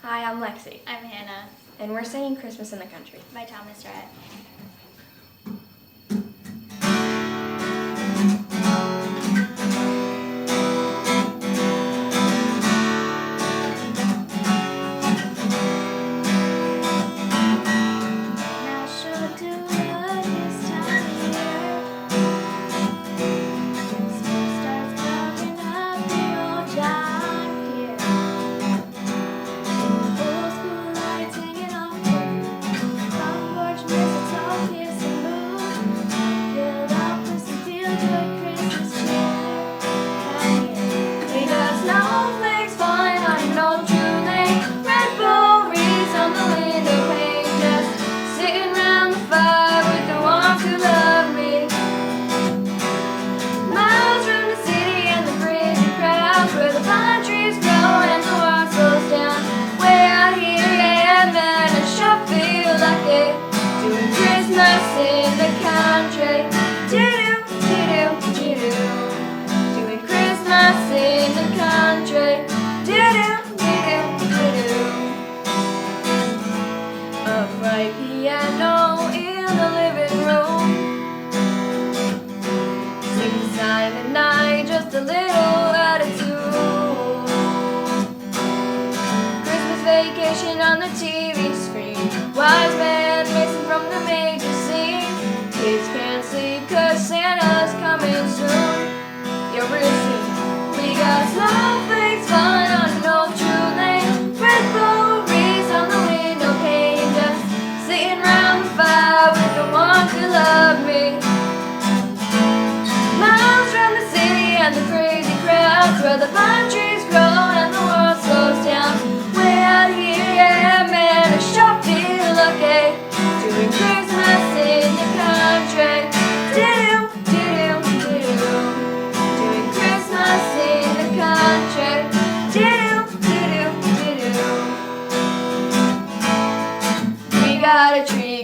Hi, I'm Lexi, I'm Hannah, and we're singing Christmas in the Country. by Thomas Rhett. Christmas in the country, do-do, do-do, do-do. Doing Christmas in the country, do-do, do-do, do-do. A bright piano in the living room, singing Silent Night, just a little attitude. Christmas Vacation on the TV screen, wise man missing from the major scene. Kids can't sleep 'cause Santa's coming soon. Yeah, real soon. We got snowflakes falling on an old true lane, red berries on the window pane, just sitting round the fire with the ones who love me. Miles from the city and the crazy crowds, where the pine trees grow and the world slows down. Way out here, yeah, man, I sure feel lucky. Doing Christmas in the country, do-do, do-do, do-do. Doing Christmas in the country, do-do, do-do, do-do. We got a tree